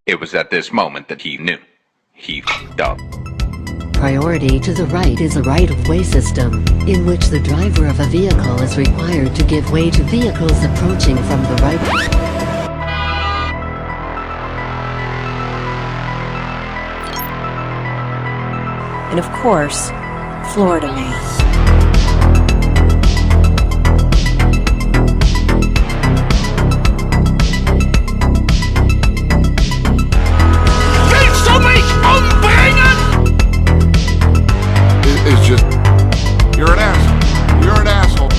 It was at this moment that he knew. He f***ed up. Priority to the right is a right-of-way system, in which the driver of a vehicle is required to give way to vehicles approaching from the right. And of course, Florida man. It's just, you're an asshole. You're an asshole.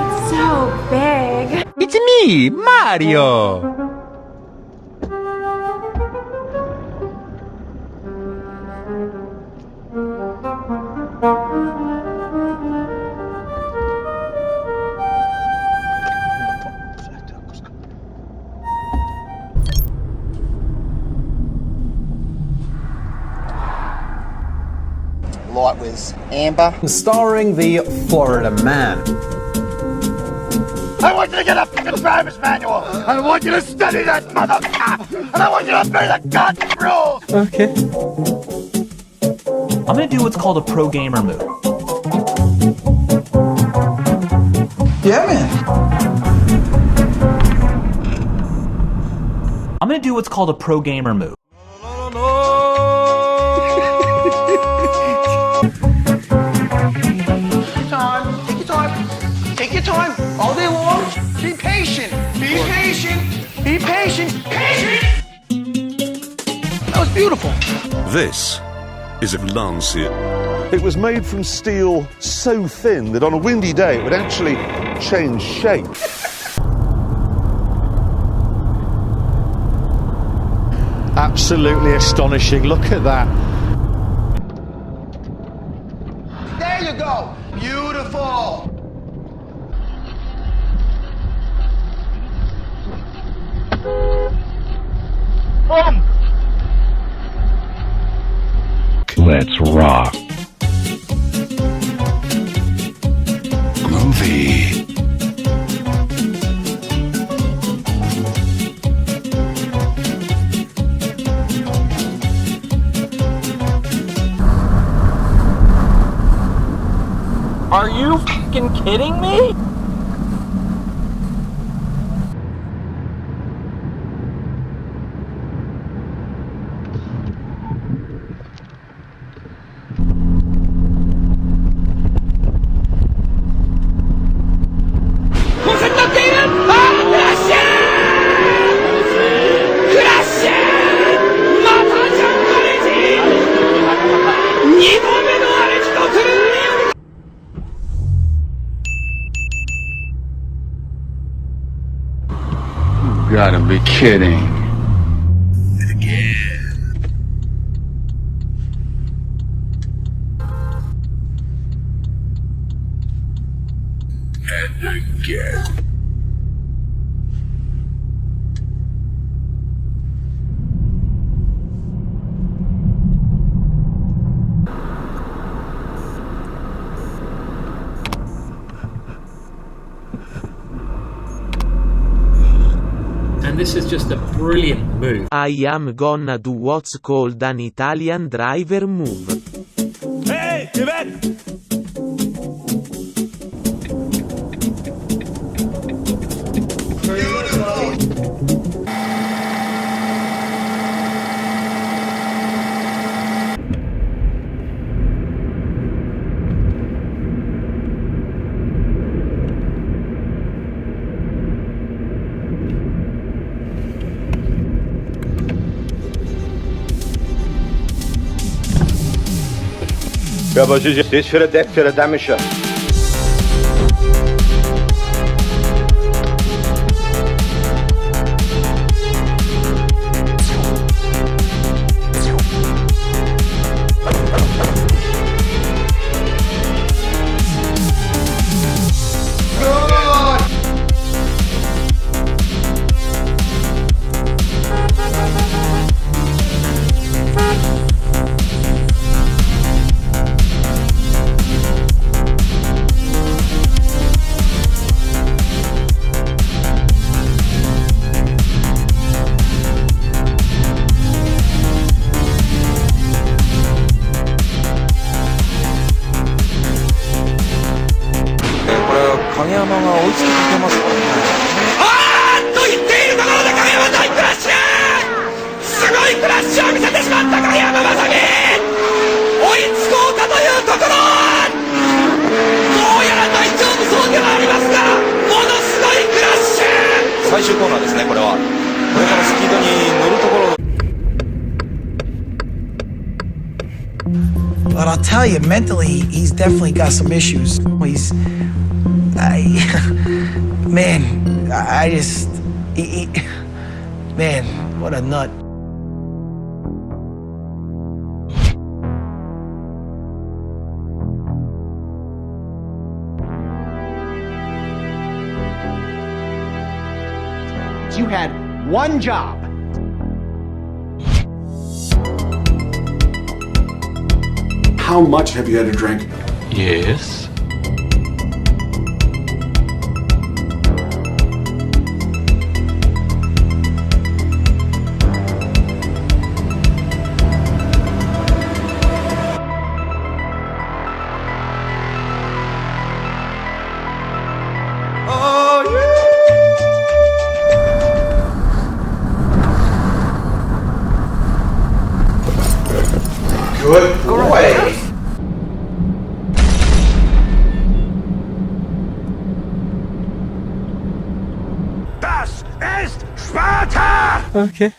It's so big. It's me, Mario! Light was amber. Starring the Florida man. I want you to get a fucking driver's manual. I want you to study that motherfucker. And I want you to obey the goddamn rules. Okay. I'm gonna do what's called a pro gamer move. Yeah, man. I'm gonna do what's called a pro gamer move. Take your time, all day long. Be patient, be patient, be patient, patient! That was beautiful. This is a Lancia. It was made from steel so thin that on a windy day it would actually change shape. Absolutely astonishing. Look at that. There you go, beautiful. Boom! Let's rock. Groovy. Are you f***ing kidding me? You gotta be kidding. And this is just a brilliant move. I am gonna do what's called an Italian driver move. Hey, Sven! Ja, was ist das für ein Depp für ein Dämmischer? I'll tell you, mentally, he's definitely got some issues. Man, what a nut. You had one job. How much have you had to drink? Yes. Good boy. Das ist Sparta! Okay.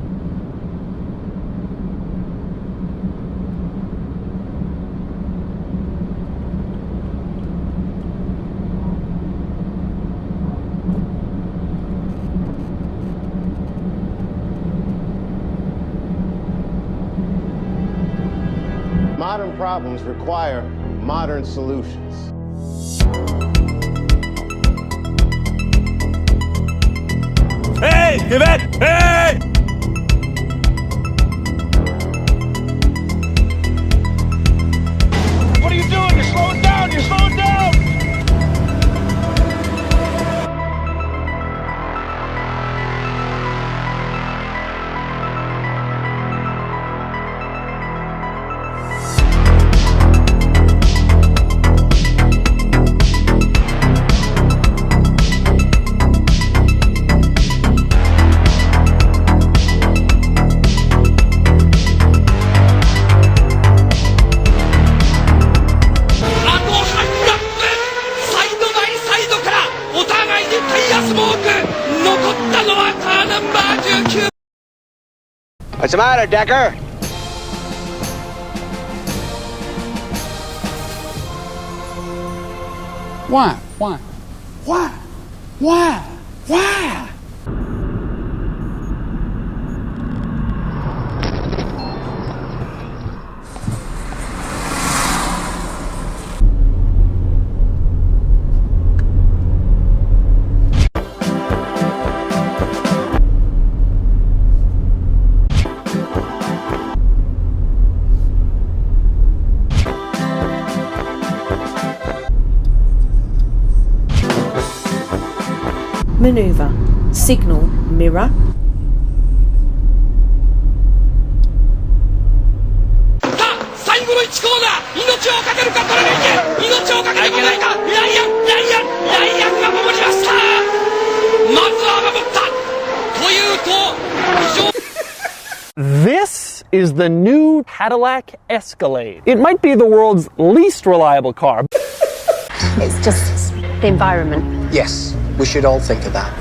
Modern problems require modern solutions. Hey, Yvette! Hey! What are you doing? You're slowing down! You're slowing down! What's the matter, Decker? Why? Why? Why? Why? Why? Maneuver. Signal. Mirror. This is the new Cadillac Escalade. It might be the world's least reliable car. It's just the environment. Yes, we should all think of that.